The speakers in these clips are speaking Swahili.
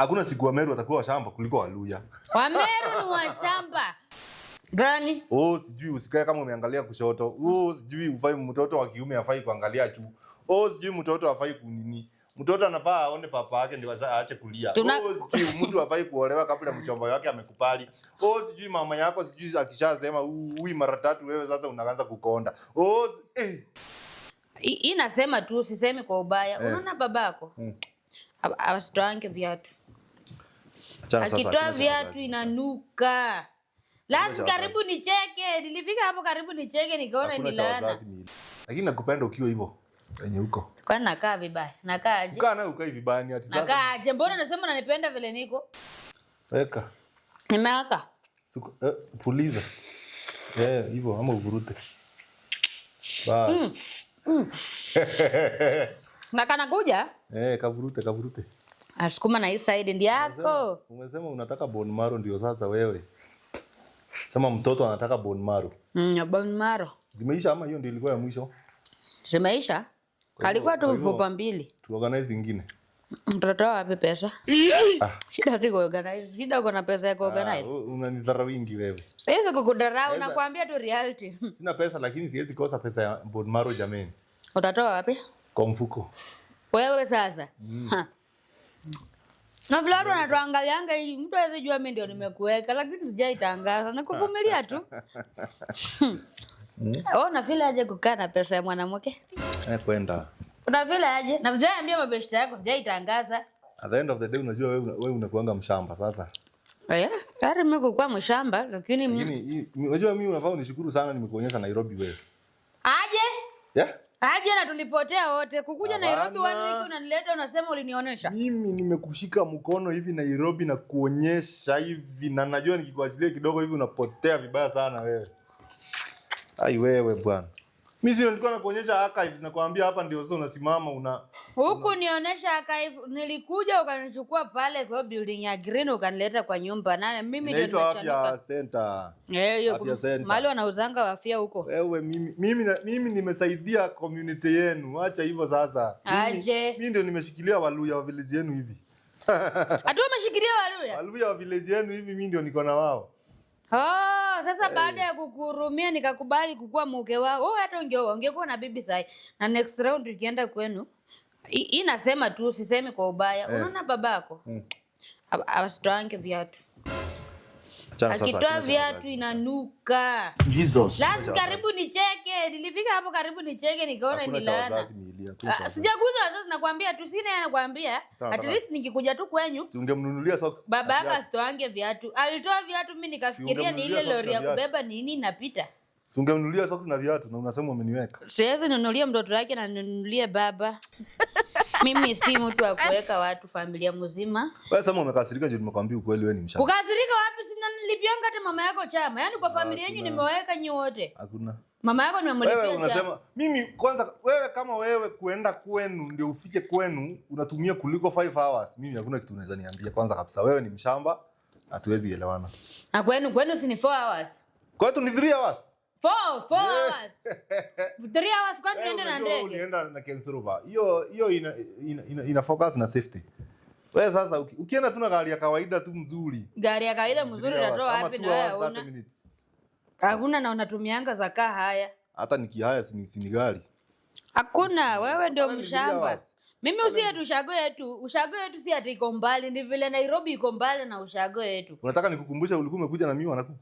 Hakuna siku Wameru watakuwa washamba kuliko Waluya. Wameru ni washamba. Gani? Sijui usikae kama umeangalia kushoto. Sijui ufai mtoto wa kiume afai kuangalia juu. Sijui mtoto afai kunini. Mtoto anafaa aone papa yake ndio aache kulia. Sijui mtu afai kuolewa kabla mchomba wake amekubali. Sijui mama yako sijui akishasema huyu mara 3 wewe sasa unaanza kukonda. Inasema tu usiseme kwa ubaya. Unaona babako? Asitoange viatu. Akitoa viatu inanuka. Lazima karibu nicheke. Nilifika hapo karibu nicheke nikaona ni laana. Lakini nakupenda ukiwa hivyo. Yenye huko. Kwa nini nakaa vibaya? Nakaa aje? Ukaa na ukai vibaya ni ati sasa. Nakaa aje? Mbona unasema unanipenda vile niko? Weka. Nimeaka. Puliza. Hivyo ama uvurute. Bas. Nakana kuja? Kavurute. Asukuma na hii side ndi yako. Umesema unataka bone marrow ndio sasa wewe. Sema mtoto anataka bone marrow. Bone marrow. Zimeisha ama hiyo ndio ilikuwa ya mwisho? Zimeisha? Kalikuwa tu mfupa 2. Tu organize ingine. Mtoto wapi pesa? Shida si organize. Shida uko na pesa ya organize. Unanidharau wingi wewe. Siwezi kukudarau nakwambia tu reality. Sina pesa lakini siwezi kosa pesa ya bone marrow jameni. Utatoa wapi? Kwa mfuko. Wewe sasa. Na vile watu wanatuangalianga mtu hawezi jua mimi ndio nimekuweka lakini sijaitangaza na kuvumilia tu. Na vile aje kukaa na pesa ya mwanamke? Kwenda. Kuna vile aje? Na sijaambia mabeshte yako sijaitangaza. At the end of the day unajua wewe unakuanga mshamba sasa. Tayari mimi kukua mshamba lakini unajua mimi unafaa unishukuru sana nimekuonyesha Nairobi wewe. Aje? Aje na tulipotea wote. Kukuja Nairobi 1 week unanileta unasema ulinionyesha. Mimi nimekushika mkono hivi Nairobi na kuonyesha hivi na najua nikikuachilia kidogo hivi unapotea vibaya sana wewe. Ai wewe bwana. Mimi sio nilikuwa nakuonyesha archives nakwambia hapa ndio sasa unasimama huku nionyesha archive nilikuja ukanichukua pale kwa building ya Green ukanileta kwa nyumba na mimi ndio nimechanuka. Afya center. Hiyo mahali wanauzanga afya huko. Wewe mimi nimesaidia community yenu. Acha hivyo sasa. Mimi ndio nimeshikilia Waluya wa village yenu hivi. Hatu umeshikilia Waluya? Waluya wa village yenu hivi mimi ndio niko na wao. Sasa baada ya kukuhurumia nikakubali kukua mke wao. Hata ungekuwa na bibi sai. Na next round ukienda kwenu. Inasema tu usiseme kwa ubaya. Unaona babako? Asitoange viatu. Akitoa viatu inanuka. Jesus. Lazima karibu nicheke. Nilifika hapo karibu nicheke nikaona ni laana. Sijaguza wazazi nakwambia tu sina anakuambia. At least nikikuja tu kwenyu. Si ungemnunulia socks. Baba yako asitoange viatu. Alitoa viatu mimi nikafikiria ni ile lori ya kubeba nini inapita. Si ungemnunulia socks na viatu na unasema umeniweka. Siwezi nunulia mtoto wake na nunulie baba. Mimi si mtu wa kuweka watu familia mzima. Wewe sema umekasirika je nimekwambia ukweli wewe ni mshamba. Kukasirika wapi sina nilipionga hata mama yako chama. Yaani kwa familia yenu nimeweka nyi wote. Hakuna. Mama yako nimemlipia chama. Wewe unasema mimi kwanza wewe kama wewe kuenda kwenu ndio ufike kwenu unatumia kuliko 5 hours. Mimi hakuna kitu unaweza niambia kwanza kabisa wewe ni mshamba hatuwezi elewana. Na kwenu si ni 4 hours. Kwetu ni 3 hours. 4 hours. 3 hours kwa tunaenda na ndege. Unaenda na Kensuruba. Hiyo ina focus na safety. Wewe sasa ukienda tu na gari ya kawaida tu mzuri. Gari ya kawaida mzuri unatoa wapi na wewe una? Hakuna na unatumianga zakaa haya. Hata nikihaya si gari. Hakuna, wewe ndio mshamba. Mimi usiye ushago yetu. Ushago yetu si ati iko mbali, ni vile Nairobi iko mbali na ushago yetu. Unataka nikukumbushe ulikuwa umekuja na miwa na kuku?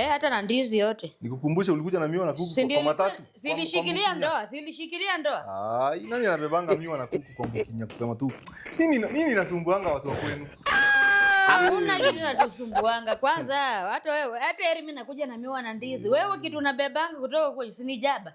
Hata na ndizi yote. Nikukumbushe ulikuja na miwa na kuku kwa matatu? Silishikilia ndoa. Nani anabebanga miwa na kuku kwa Mbukinya kusema tu. Nini nasumbuanga watu wa kwenu? Hakuna kitu natusumbuanga. Kwanza hata wewe, hata heri mimi nakuja na miwa na ndizi. Wewe kitu unabebanga kutoka kwenye si ni jaba.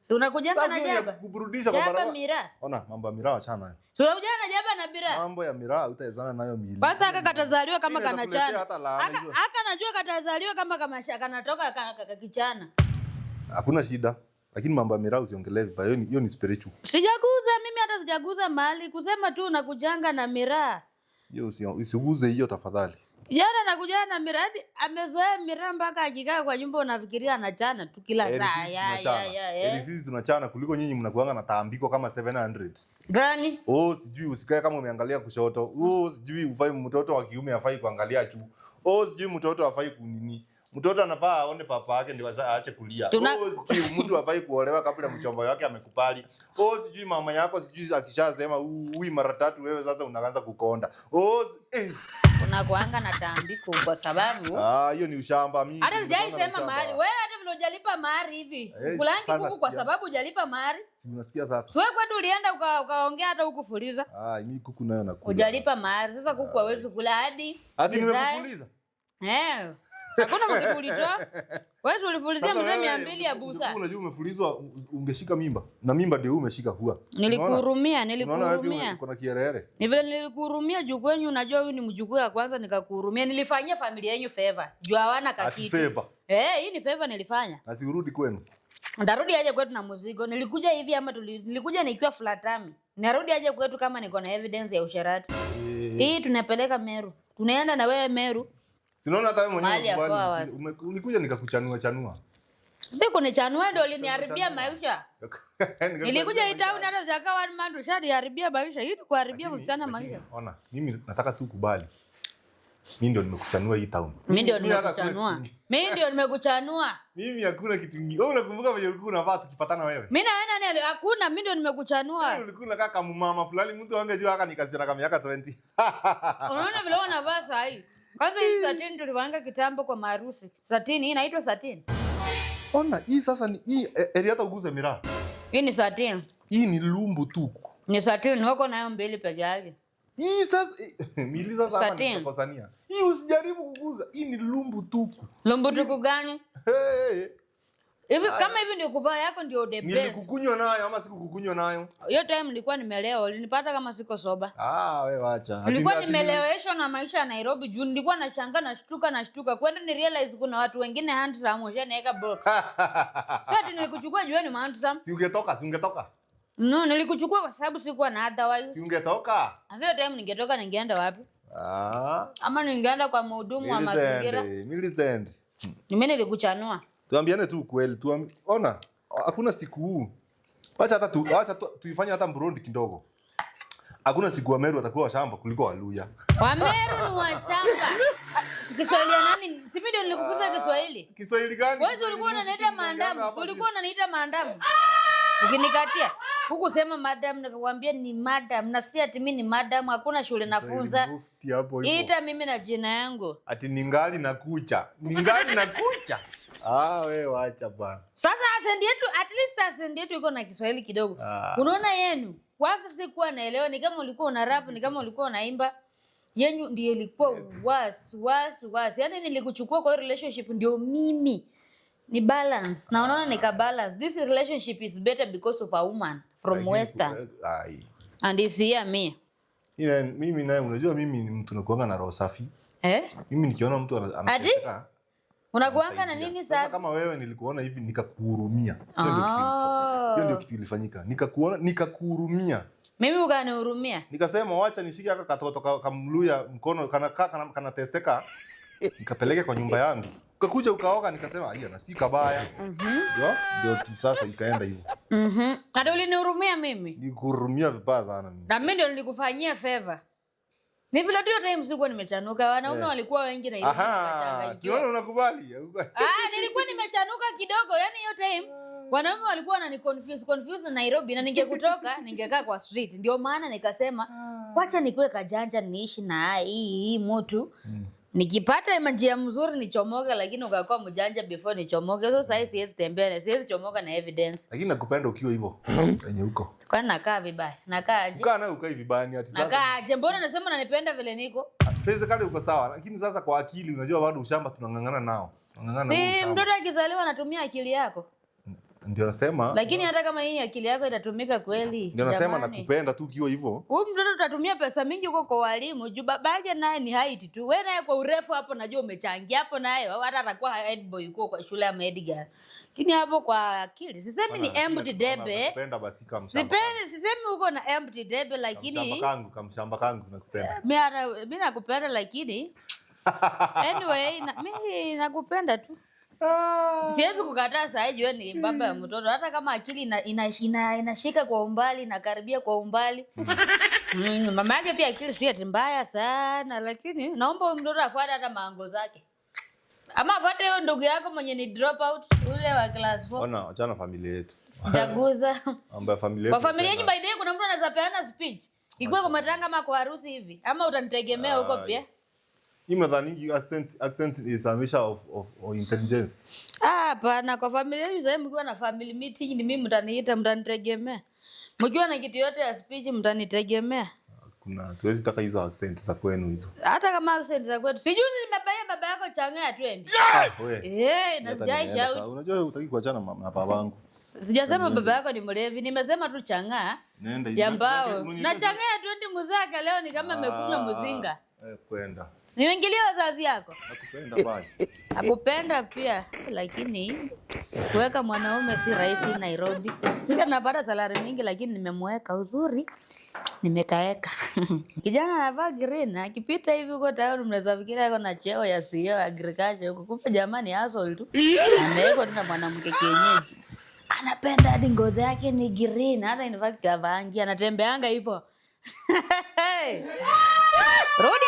Si unakujanga na jaba? Kuburudisha kwa barabara. Jaba miraa. Ona mambo ya miraa achana nayo. Si unakujanga na jaba na miraa. Mambo ya miraa utaezana nayo mili. Basi aka katazaliwa kama kanachana. Aka najua katazaliwa kama kanatoka kichana. Hakuna shida. Lakini mambo ya miraa usiongelee vibaya. Hiyo ni spiritual. Sijaguza mimi hata sijaguza mali kusema tu unakujanga na miraa. Hiyo usiguze hiyo tafadhali. Jana nakuja na miradi amezoea miraa mpaka akikaa kwa nyumba unafikiria anachana tu kila saa. Yaani sisi tunachana kuliko nyinyi mnakuanga na taambiko kama 700. Gani? Sijui usikae kama umeangalia kushoto. Sijui ufai mtoto wa kiume afai kuangalia juu. Sijui mtoto afai kunini. Mtoto anafaa aone papa yake ndio aache kulia. Sijui mtu afai kuolewa kabla mchomba wake amekupali. Sijui mama yako sijui akishasema ui mara 3 wewe sasa unaanza kukonda. Unakuanga na tambiko kwa sababu hiyo ni ushamba mimi. Hata sijai sema mahari. Wewe hata vile hujalipa mahari hivi. Kulangi kuku kwa sababu hujalipa mahari. Si unasikia sasa. Wewe kwetu ulienda ukaongea hata huku fuliza. Mimi kuku nayo nakula. Hujalipa mahari. Sasa kuku hawezi kula hadi nimekufuliza. Hakuna kitu ulitoa. Wewe ulifulizia mzee 200 ya busa. Unajua umefulizwa ungeshika mimba. Na mimba ndio umeshika hua. Nilikuhurumia. Uko na kierere. Ni vile nilikuhurumia juu kwenyu unajua huyu ni mjukuu ya kwanza nikakuhurumia. Nilifanyia familia yenu favor. Juu hawana kakitu. Favor. Hii ni favor nilifanya. Asirudi kwenu. Ndarudi aje kwetu na mzigo. Nilikuja hivi ama nilikuja nikiwa flatami. Narudi aje kwetu kama niko na evidence ya usharati. Hii tunapeleka Meru. Tunaenda na wewe Meru. Sinaona hata wewe mwenyewe ulikuja nikakuchanua. Siku ni chanua ndio uliniharibia maisha. Nilikuja hii town hata zaka 1 month ushaniharibia maisha. Hii ni kuharibia msichana maisha. Ona, mimi nataka tu kubali. Mimi ndio nimekuchanua hii town. Mimi ndio nimekuchanua. Mimi hakuna kitu kingine. Wewe unakumbuka vile ulikuwa unavaa tukipatana wewe? Mimi na wewe hakuna, mimi ndio nimekuchanua. Wewe ulikuwa unakaa kama mama fulani mtu angejua haka nikazira kama miaka 20. Unaona vile unavaa saa hii? Kwanza hii satin tulivanga kitambo kwa maharusi. Satin hii inaitwa satin. Ona, hii sasa ni hii hata uguze miraa. Hii ni satin. Hii ni lumbu tu. Ni satin wako nayo mbili peke yake. Hii sasa miliza sana nikosania. Hii usijaribu kuguza. Hii ni lumbu tu. Lumbu tu gani? Hivi kama hivi ndio kuvaa yako ndio the best. Nilikukunywa nayo ama sikukukunywa nayo? Hiyo time nilikuwa nimelewa, ulinipata kama siko soba. Wewe acha. Nilikuwa nimeleweshwa na maisha ya Nairobi juu nilikuwa nashangaa nashtuka. Kwenda ni realize kuna watu wengine handsome washaniweka box. Sasa nilikuchukua juu ni handsome. Si ungetoka? No, nilikuchukua kwa sababu sikuwa na otherwise. Si ungetoka? Sasa time ningetoka ningeenda wapi? Ama ningeenda kwa mhudumu wa mazingira. Millicent. Mimi nilikuchanua. Tuambiane tu kweli. Ona, hakuna siku huu. Acha tuifanye hata Burundi kidogo. Hakuna siku Wameru watakuwa washamba kuliko Waluya. Wameru ni washamba. Kiswahili nani? Si mimi ndio nilikufunza Kiswahili. Kiswahili gani? Wewe ulikuwa unaniita maandamu. Ulikuwa unaniita maandamu. Ukinikatia. Huku sema madam nikakwambia ni madam. Na si ati mimi ni madam, hakuna shule nafunza. Ita mimi na jina yangu. Ati ningali na kucha. Wewe wacha bwana. Sasa accent yetu, at least accent yetu iko na Kiswahili kidogo. Unaona yenu? Kwanza sikuwa naelewa, ni kama ulikuwa una rap, ni kama ulikuwa unaimba. Yenu ndio ilikuwa was. Yaani nilikuchukua kwa relationship ndio mimi. Ni balance. Na unaona nika balance. This relationship is better because of a woman from Western. And it's here me. Mimi naye unajua mimi ni mtu nakuanga na roho safi. Mimi nikiona mtu anataka unakuanga na nini sasa? Kama wewe nilikuona hivi nikakuhurumia. Hiyo ndio kitu ilifanyika. Nikakuhurumia. Mimi ukanihurumia. Nikasema wacha nishike haka katoto kamluya mkono kanateseka. Nikapeleke kwa nyumba yangu. Ukakuja ukaoga nikasema na si kabaya. Ndio tu sasa ikaenda hivyo. Hata ulinihurumia mimi? Nikuhurumia vibaya sana mimi. Na mimi ndio nilikufanyia favor. Ni vile tu time sikuwa nimechanuka. Wanaume walikuwa wengi na hiyo nikachanganyikiwa. Siona unakubali? Nilikuwa nimechanuka kidogo. Yaani hiyo time wanaume walikuwa wananiconfuse na Nairobi na ningekutoka ningekaa kwa street. Ndio maana nikasema wacha nikuwe kajanja niishi na hii mtu. Nikipata njia mzuri nichomoke, lakini ukakuwa mjanja before nichomoke. So sasa siwezi tembea, siwezi chomoka na evidence. Lakini nakupenda ukiwa hivyo. Yenye huko. Kwani nakaa vibaya? Nakaa aje? Ukaa nayo ukai vibaya ni ati sasa. Nakaa aje? Mbona unasema unanipenda vile niko? Sasa kale uko sawa, lakini sasa kwa akili unajua bado ushamba tunangangana nao. Si mtoto akizaliwa anatumia akili yako. Ndio nasema. Lakini hata kama hii akili yako itatumika kweli. Ndio nasema nakupenda tu ukiwa hivyo. Huyu mtoto utatumia pesa mingi huko kwa walimu. Juu babake naye ni height tu. Wewe naye kwa urefu hapo najua umechangia hapo naye. Hata atakuwa head boy huko kwa shule ya Edgar. Lakini hapo kwa akili. Sisemi ni empty debe. Nakupenda basi kama mshamba. Sisemi huko na empty debe lakini kamshamba kangu nakupenda. Mimi nakupenda lakini Anyway, mimi nakupenda tu. Siwezi kukataa saa hii ni baba ya mtoto, hata kama akili inashika kwa umbali na karibia kwa umbali. Mama yake pia akili si ati mbaya sana, lakini naomba mtoto afuate hata maango zake. Ama afuate hiyo ndugu yako mwenye ni drop out ule wa class 4. Ona, achana familia yetu. Sijaguza. Amba familia yetu. Kwa familia yenu by the way kuna mtu anaweza peana speech. Ikuwe kwa matanga ama kwa harusi hivi. Ama utanitegemea huko pia? Nadhani accent is a measure of intelligence. Hapana, kwa familia hiyo sasa mkiwa na family meeting ni mimi mtaniita, mtanitegemea. Mkiwa na kitu yote ya speech mtanitegemea. Kuna tuwezi taka hizo accent za kwenu hizo. Hata kama accent za kwetu. Sijui nimebaya baba yako changanya twende. Na sijaisha. Unajua hutaki kuachana na babangu. Sijasema baba yako ni mlevi, nimesema tu changanya. Nenda ya mbao. Na changanya twende muzaka leo ni kama amekunywa mzinga. Kwenda. Niingilie wazazi yako. Nakupenda bye. Nakupenda pia, lakini kuweka mwanaume si rahisi Nairobi. Sika napata salari mingi lakini nimemweka uzuri. Nimekaeka. Kijana anavaa green, akipita hivi uko tayari mnaweza fikiria yuko na cheo ya CEO agriculture huko. Kumbe jamani hustle tu. Ameweka tu na mwanamke kienyeji. Anapenda hadi ngozi yake ni green, hata in fact avangi anatembeanga hivyo. Rudi